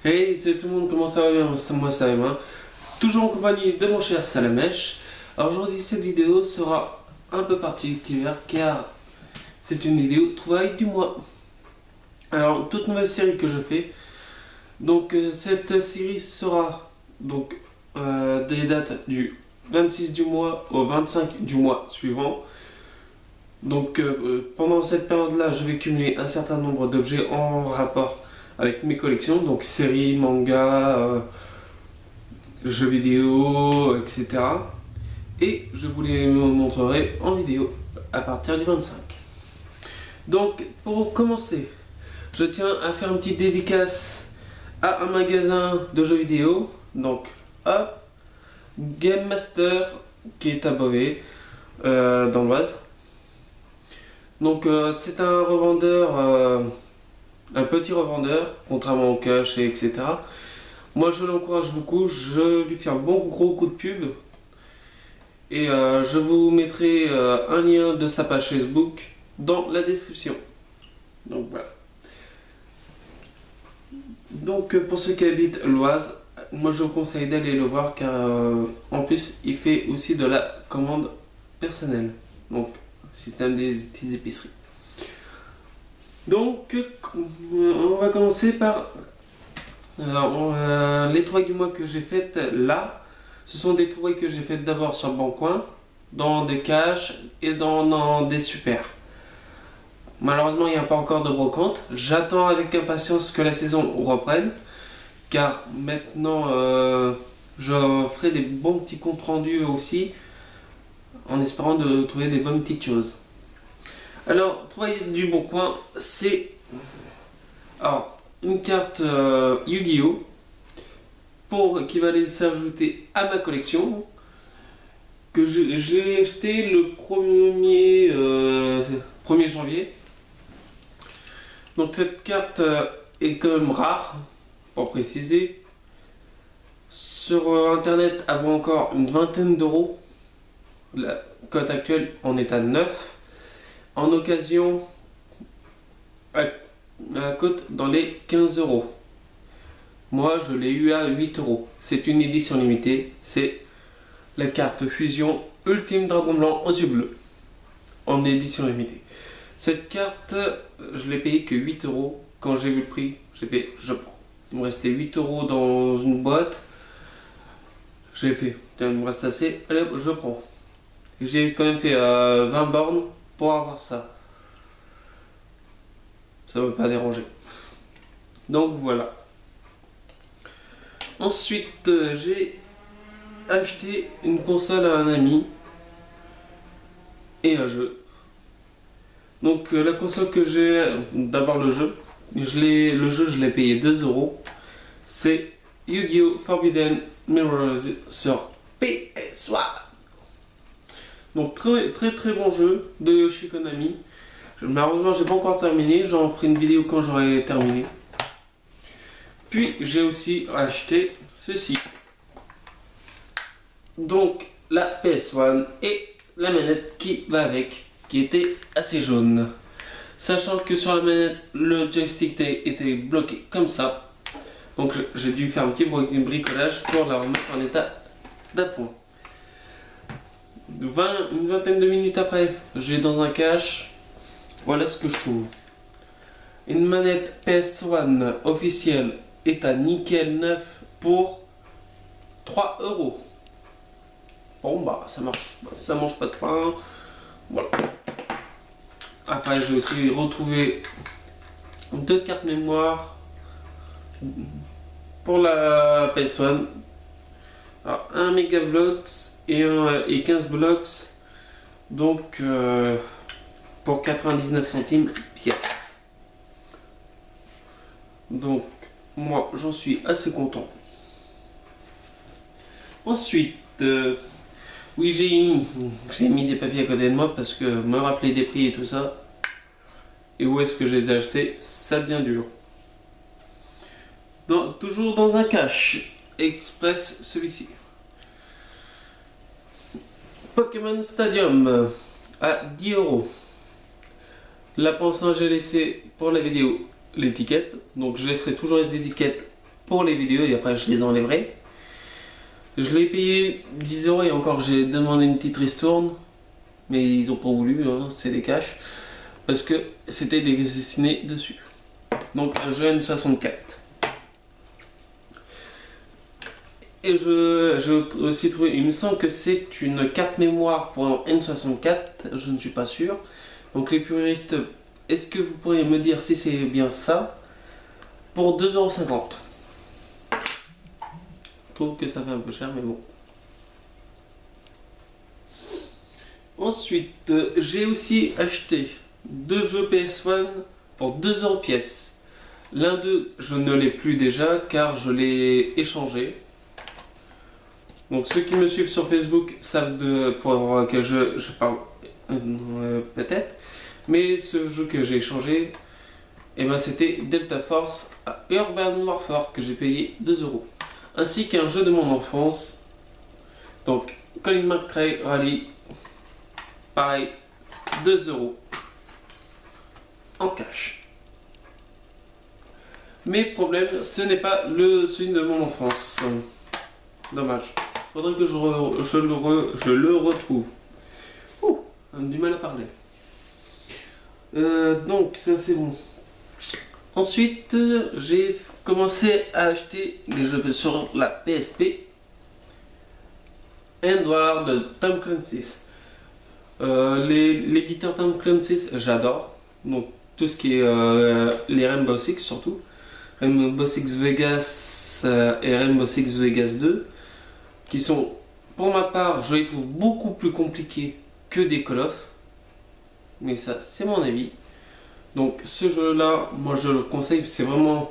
Hey, c'est tout le monde, comment ça va bien? Moi ça va bien. Toujours en compagnie de mon cher Salamèche. Alors aujourd'hui cette vidéo sera un peu particulière car c'est une vidéo trouvaille du mois. Alors toute nouvelle série que je fais. Donc cette série sera donc des dates du 26 du mois au 25 du mois suivant. Donc pendant cette période-là, je vais cumuler un certain nombre d'objets en rapport avec mes collections, donc séries, mangas, jeux vidéo, etc. Et je vous les montrerai en vidéo à partir du 25. Donc pour commencer, je tiens à faire une petite dédicace à un magasin de jeux vidéo, donc à Game Master qui est à Beauvais, dans l'Oise. Donc c'est un revendeur, un petit revendeur, contrairement au cash et etc. Moi je l'encourage beaucoup, je lui fais un bon gros coup de pub. Et je vous mettrai un lien de sa page Facebook dans la description. Donc voilà. Donc pour ceux qui habitent l'Oise, moi je vous conseille d'aller le voir car en plus il fait aussi de la commande personnelle. Donc système des petites épiceries. Donc on va commencer par les trouvailles du mois que j'ai faites là. Ce sont des trouvailles que j'ai faites d'abord sur Bon Coin, dans des caches et dans des super. Malheureusement il n'y a pas encore de brocante. J'attends avec impatience que la saison reprenne car maintenant je ferai des bons petits comptes rendus aussi en espérant de trouver des bonnes petites choses. Alors, trouvaille du Bon Coin, c'est une carte Yu-Gi-Oh! Qui va aller s'ajouter à ma collection. Que j'ai acheté le 1er janvier. Donc cette carte est quand même rare, pour préciser. Sur internet, elle vaut encore une vingtaine d'euros. La cote actuelle en état de neuf. En occasion, la cote dans les 15 euros. Moi, je l'ai eu à 8 euros. C'est une édition limitée. C'est la carte fusion Ultime Dragon Blanc aux yeux bleus. En édition limitée. Cette carte, je l'ai payée que 8 euros. Quand j'ai vu le prix, j'ai fait je prends. Il me restait 8 euros dans une boîte. J'ai fait, il me reste assez. Allez, je prends. J'ai quand même fait 20 bornes pour avoir ça. Ça ne va pas déranger. Donc voilà. Ensuite, j'ai acheté une console à un ami et un jeu. Donc la console que j'ai, d'abord le jeu. Le jeu, je l'ai payé 2 euros. C'est Yu-Gi-Oh! Forbidden Mirrors sur PS1. Donc très bon jeu de chez Konami. Malheureusement j'ai pas encore terminé, j'en ferai une vidéo quand j'aurai terminé. Puis j'ai aussi acheté ceci. Donc la PS1 et la manette qui va avec, qui était assez jaune. Sachant que sur la manette le joystick était bloqué comme ça. Donc j'ai dû faire un petit bricolage pour la remettre en état d'appoint. Une vingtaine de minutes après, je vais dans un cache. Voilà ce que je trouve. Une manette PS1 officielle est à nickel neuf pour 3 euros. Bon bah ça marche, ça mange pas de pain. Voilà. Après j'ai aussi retrouvé 2 cartes mémoire pour la PS1. Alors, un méga blocks et 15 blocks, donc pour 99 centimes pièce. Donc moi j'en suis assez content. Ensuite oui, j'ai mis des papiers à côté de moi parce que me rappeler des prix et tout ça et où est-ce que je les ai achetés, ça devient dur. Toujours dans un cache express, celui-ci. Pokémon Stadium à 10 euros. Là pour l'instant j'ai laissé pour la vidéo l'étiquette, donc je laisserai toujours les étiquettes pour les vidéos et après je les enlèverai. Je l'ai payé 10 € et encore j'ai demandé une petite ristourne, mais ils ont pas voulu, hein, c'est des cash, parce que c'était dessiné dessus. Donc un jeu N64. Et j'ai aussi trouvé, il me semble que c'est une carte mémoire pour un N64, je ne suis pas sûr. Donc les puristes, est-ce que vous pourriez me dire si c'est bien ça? Pour 2,50 €. Je trouve que ça fait un peu cher, mais bon. Ensuite, j'ai aussi acheté 2 jeux PS1 pour 2 € pièce. L'un d'eux, je ne l'ai plus déjà car je l'ai échangé. Donc ceux qui me suivent sur Facebook savent pour quel jeu je parle peut-être. Mais ce jeu que j'ai échangé, et ben c'était Delta Force à Urban Warfare que j'ai payé 2 €. Ainsi qu'un jeu de mon enfance. Donc Colin McRae Rally. Pareil, 2 € en cash. Mais problème, ce n'est pas celui de mon enfance. Dommage. Faudrait que je le retrouve. Ouh, on a du mal à parler. Donc ça c'est bon. Ensuite, j'ai commencé à acheter des jeux sur la PSP. Endward de Tom Clancy's. L'éditeur Tom Clancy's, j'adore. Donc tout ce qui est les Rainbow Six surtout. Rainbow Six Vegas et Rainbow Six Vegas 2. Qui sont, pour ma part, je les trouve beaucoup plus compliqués que des Call of. Mais ça, c'est mon avis. Donc ce jeu-là, moi je le conseille, c'est vraiment...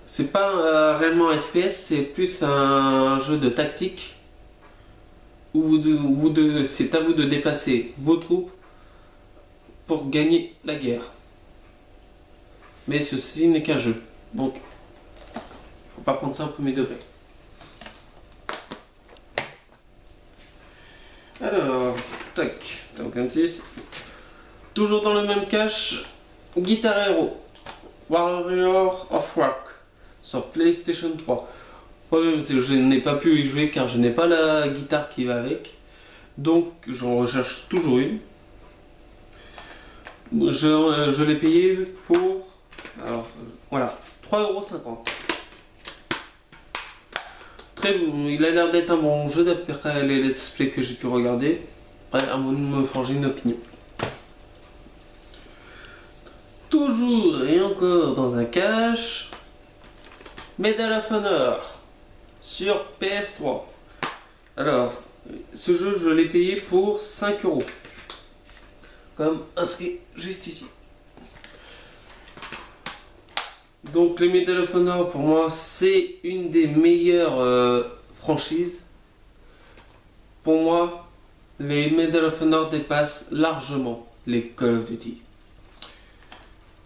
c'est pas réellement un FPS, c'est plus un jeu de tactique. C'est à vous de déplacer vos troupes pour gagner la guerre. Mais ceci n'est qu'un jeu. Donc, faut pas prendre ça au premier degré. Alors, tac, donc un 6. Toujours dans le même cache, Guitar Hero, Warrior of Rock, sur PlayStation 3. Le problème c'est que je n'ai pas pu y jouer car je n'ai pas la guitare qui va avec. Donc j'en recherche toujours une. Je l'ai payé pour... Alors, voilà, 3,50 €. Il a l'air d'être un bon jeu d'après les let's play que j'ai pu regarder. Après, à moi de me forger une opinion. Toujours et encore dans un cache, Medal of Honor sur PS3. Alors, ce jeu, je l'ai payé pour 5 €. Comme inscrit juste ici. Donc, les Medal of Honor, pour moi, c'est une des meilleures franchises. Pour moi, les Medal of Honor dépassent largement les Call of Duty.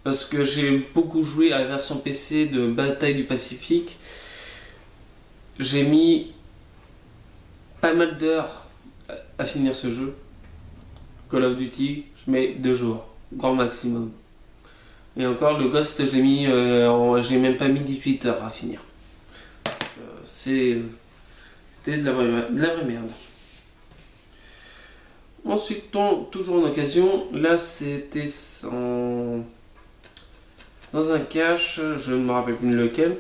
Parce que j'ai beaucoup joué à la version PC de Bataille du Pacifique. J'ai mis pas mal d'heures à finir ce jeu. Call of Duty, je mets 2 jours, grand maximum. Et encore, le Ghost, j'ai même pas mis 18 heures à finir. C'était de la vraie merde. Ensuite, toujours en occasion, là c'était dans un cache, je ne me rappelle plus lequel.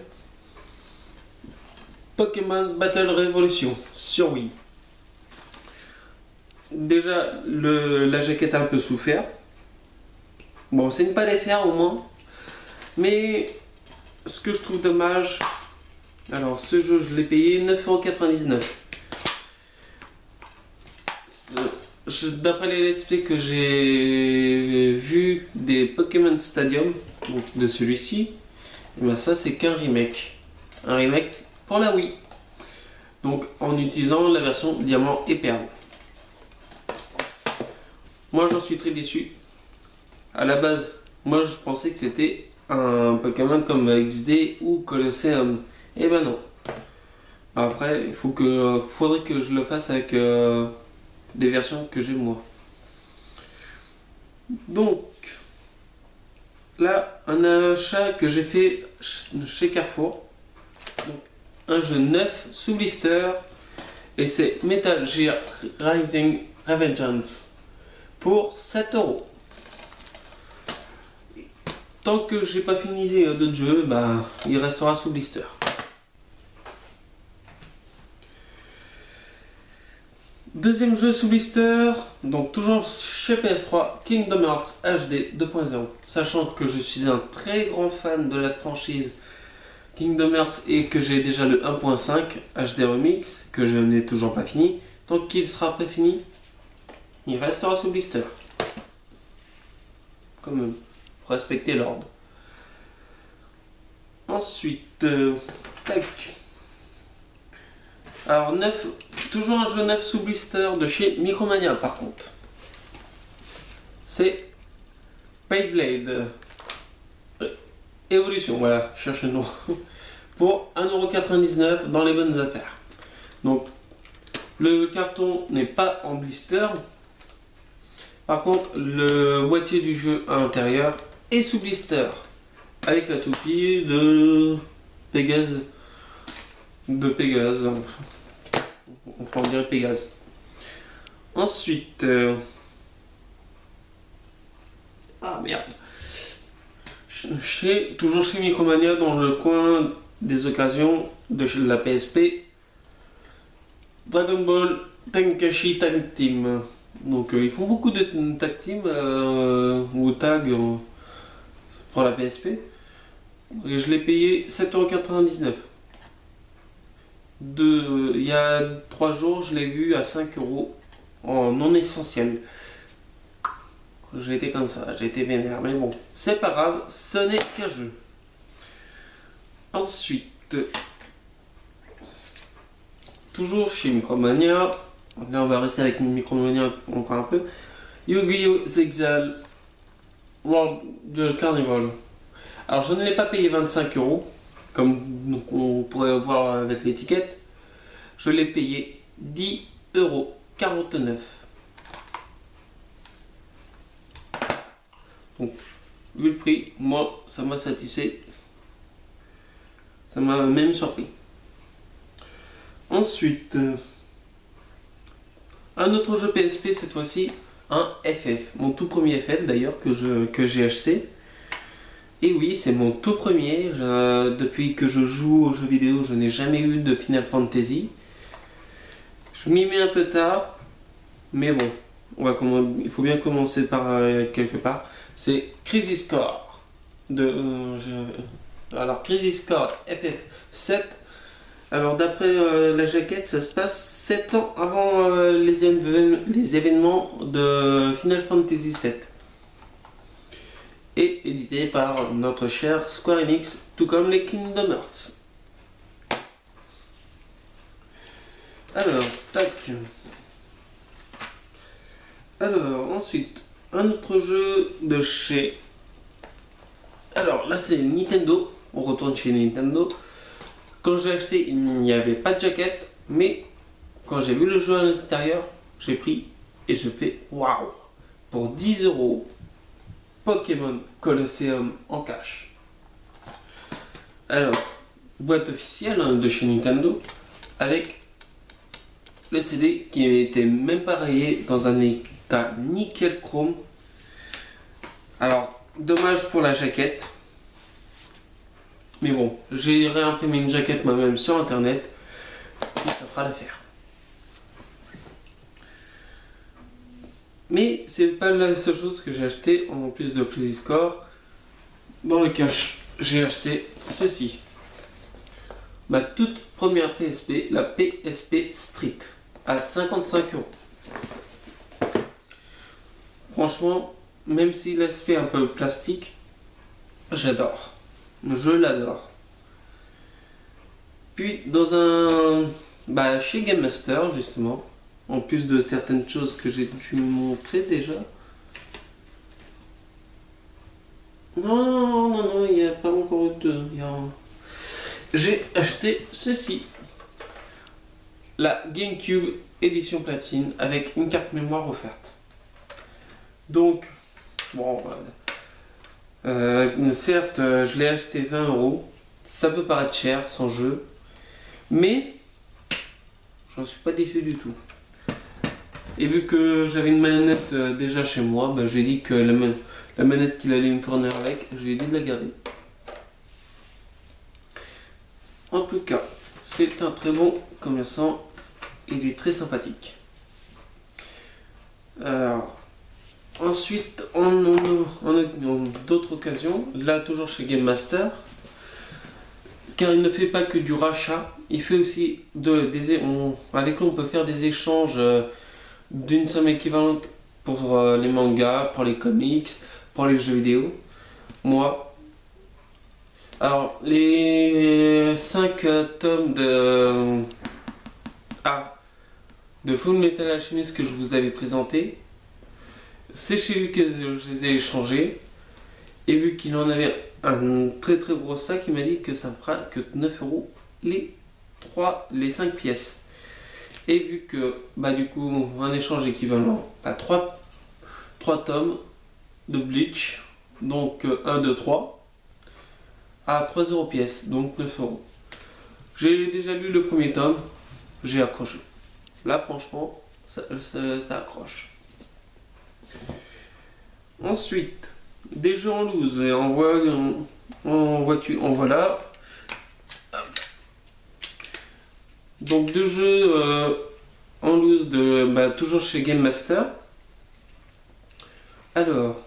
Pokémon Battle Revolution sur Wii. Déjà, la jaquette a un peu souffert. Bon, c'est une pas les faire au moins. Mais ce que je trouve dommage, alors ce jeu je l'ai payé 9,99 €. D'après les let's play que j'ai vu des Pokémon Stadium, donc de celui-ci, ben ça c'est qu'un remake. Un remake pour la Wii. Donc en utilisant la version Diamant et Perle. Moi j'en suis très déçu. À la base, moi je pensais que c'était un Pokémon comme XD ou Colosseum. Et ben non. Après, faudrait que je le fasse avec des versions que j'ai moi. Donc, là, un achat que j'ai fait chez Carrefour. Donc, un jeu neuf sous blister. Et c'est Metal Gear Rising Revengeance pour 7 euros. Tant que j'ai pas fini d'autres jeux, bah, il restera sous blister. Deuxième jeu sous blister, donc toujours chez PS3, Kingdom Hearts HD 2.0. Sachant que je suis un très grand fan de la franchise Kingdom Hearts et que j'ai déjà le 1.5 HD Remix, que je n'ai toujours pas fini. Tant qu'il sera pas fini, il restera sous blister. Quand même, faut respecter l'ordre. Ensuite, tac. Alors, toujours un jeu neuf sous blister de chez Micromania par contre. C'est Beyblade Evolution, voilà, cherche le nom. Pour 1,99€ dans les bonnes affaires. Donc, le carton n'est pas en blister. Par contre, le boîtier du jeu à l'intérieur est sous blister. Avec la toupie de Pégase. On peut en dire Pégase. Ensuite, ah merde. Toujours chez Micromania, dans le coin des occasions de la PSP, Dragon Ball Tenkaichi Tag Team. Donc ils font beaucoup de tag team ou tag pour la PSP. Et je l'ai payé 7,99€. Il y a 3 jours, je l'ai vu à 5€ en non essentiel. J'ai été comme ça, j'ai été vénère, mais bon, c'est pas grave, ce n'est qu'un jeu. Ensuite, toujours chez Micromania, là on va rester avec Micromania encore un peu. Yu-Gi-Oh! Exile World de Carnival. Alors je ne l'ai pas payé 25€, comme on pourrait voir avec l'étiquette. Je l'ai payé 10,49€. Donc, vu le prix, moi, ça m'a satisfait. Ça m'a même surpris. Ensuite, un autre jeu PSP, cette fois-ci, un FF. Mon tout premier FF d'ailleurs que j'ai acheté. Et oui, c'est mon tout premier. Depuis que je joue aux jeux vidéo, je n'ai jamais eu de Final Fantasy. Je m'y mets un peu tard. Mais bon, il faut bien commencer par quelque part. C'est Crisis Core. Alors, Crisis Core FF7. Alors, d'après la jaquette, ça se passe 7 ans avant les événements de Final Fantasy VII. Et édité par notre cher Square Enix, tout comme les Kingdom Hearts. Alors, tac. Alors, ensuite, un autre jeu de chez... Alors, là c'est Nintendo. On retourne chez Nintendo. Quand j'ai acheté, il n'y avait pas de jaquette. Mais, quand j'ai vu le jeu à l'intérieur, j'ai pris et je fais waouh. Pour 10€, Pokémon Colosseum en cash. Alors, boîte officielle de chez Nintendo. Avec le CD qui était même pas rayé, dans un état nickel chrome. Alors, dommage pour la jaquette. Mais bon, j'ai réimprimé une jaquette moi-même sur internet. Et ça fera l'affaire. Mais c'est pas la seule chose que j'ai acheté en plus de Crisis Core. Dans le cash, j'ai acheté ceci. Ma toute première PSP, la PSP Street, à 55€. Franchement, même si l'aspect un peu plastique, j'adore. Je l'adore. Puis chez Game Master justement, en plus de certaines choses que j'ai dû montrer déjà. Non, il n'y a pas encore eu de... J'ai acheté ceci. La GameCube édition platine avec une carte mémoire offerte. Donc, bon, Certes, je l'ai acheté 20 euros. Ça peut paraître cher sans jeu, mais j'en suis pas déçu du tout. Et vu que j'avais une manette déjà chez moi, bah, j'ai dit que la manette qu'il allait me fournir avec, je lui ai dit de la garder. En tout cas, c'est un très bon commerçant. Il est très sympathique. Alors, ensuite, en d'autres occasions, là toujours chez Game Master, car il ne fait pas que du rachat, il fait aussi avec lui on peut faire des échanges d'une somme équivalente pour les mangas, pour les comics, pour les jeux vidéo. Moi, alors les 5 tomes de Full Metal Alchemist que je vous avais présenté, c'est chez lui que je les ai échangés. Et vu qu'il en avait un très très gros sac, il m'a dit que ça me fera que 9 euros les 5 pièces. Et vu que, bah du coup, un échange équivalent à 3 tomes de Bleach, donc 1, 2, 3, à 3 euros pièce, donc 9 euros. J'ai déjà lu le premier tome, j'ai accroché. Là, franchement, ça accroche. Ensuite, des jeux en loose et en voiture, en voilà. Donc deux jeux en loose toujours chez Game Master. Alors,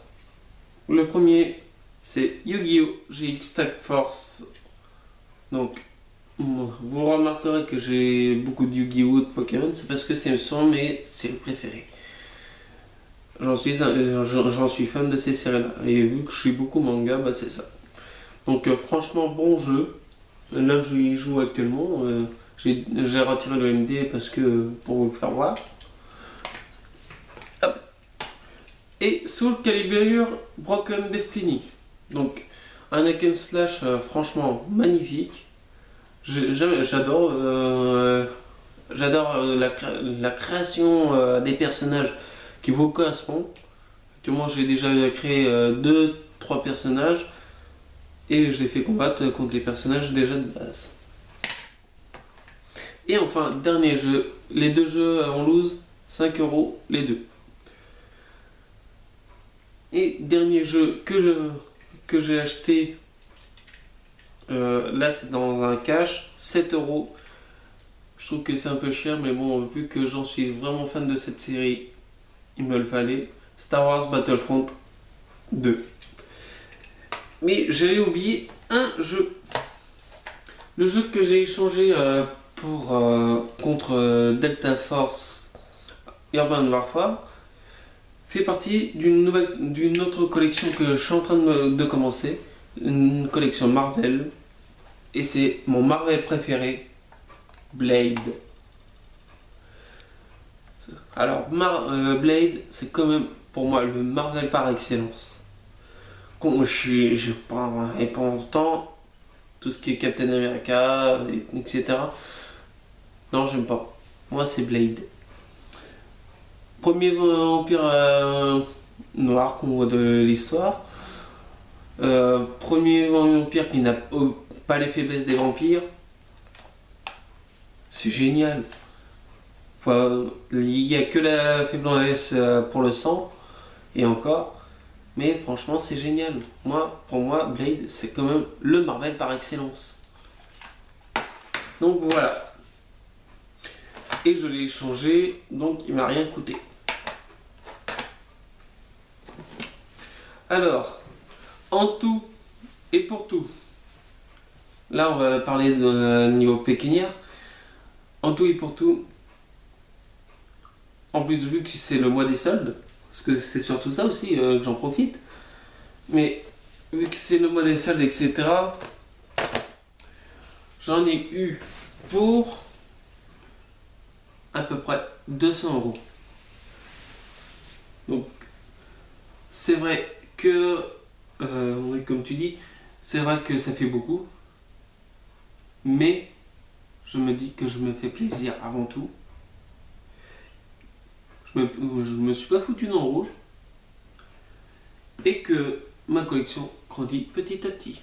le premier c'est Yu-Gi-Oh! GX Tag Force. Donc, vous remarquerez que j'ai beaucoup de Yu-Gi-Oh! De Pokémon, c'est parce que ce sont mes séries préférées. J'en suis fan de ces séries-là. Et vu que je suis beaucoup manga, bah c'est ça. Donc franchement, bon jeu. Là, j'y joue actuellement. J'ai retiré le MD parce que pour vous faire voir. Hop. Et Soul Calibur Broken Destiny. Donc un hack and slash franchement magnifique. J'adore la création des personnages qui vous correspondent. Actuellement, j'ai déjà créé 2-3 personnages et je les fais combattre contre les personnages déjà de base. Et enfin, dernier jeu, les deux jeux en loose, 5 euros les deux. Et dernier jeu que j'ai acheté, là c'est dans un cash, 7 euros. Je trouve que c'est un peu cher, mais bon, vu que j'en suis vraiment fan de cette série, il me le fallait. Star Wars Battlefront 2. Mais j'avais oublié un jeu. Le jeu que j'ai échangé contre Delta Force Urban Warfare fait partie d'une autre collection que je suis en train de commencer. Une collection Marvel. Et c'est mon Marvel préféré, Blade. Alors, Blade, c'est quand même pour moi le Marvel par excellence. Je prends et pendant longtemps, tout ce qui est Captain America, etc. Non, j'aime pas. Moi, c'est Blade. Premier vampire noir qu'on voit de l'histoire. Premier vampire qui n'a pas les faiblesses des vampires. C'est génial. Il n'y a que la faiblesse pour le sang, et encore. Mais franchement, c'est génial. Pour moi, Blade, c'est quand même le Marvel par excellence. Donc voilà. Et je l'ai échangé, donc il m'a rien coûté. Alors, en tout et pour tout. Là, on va parler de niveau pécuniaire. En tout et pour tout. En plus, vu que c'est le mois des soldes, parce que c'est surtout ça aussi que j'en profite. Mais vu que c'est le mois des soldes, etc., j'en ai eu pour à peu près 200 euros. Donc, c'est vrai que, oui, comme tu dis, c'est vrai que ça fait beaucoup. Mais je me dis que je me fais plaisir avant tout. Je me suis pas foutu dans le rouge. Et que ma collection grandit petit à petit.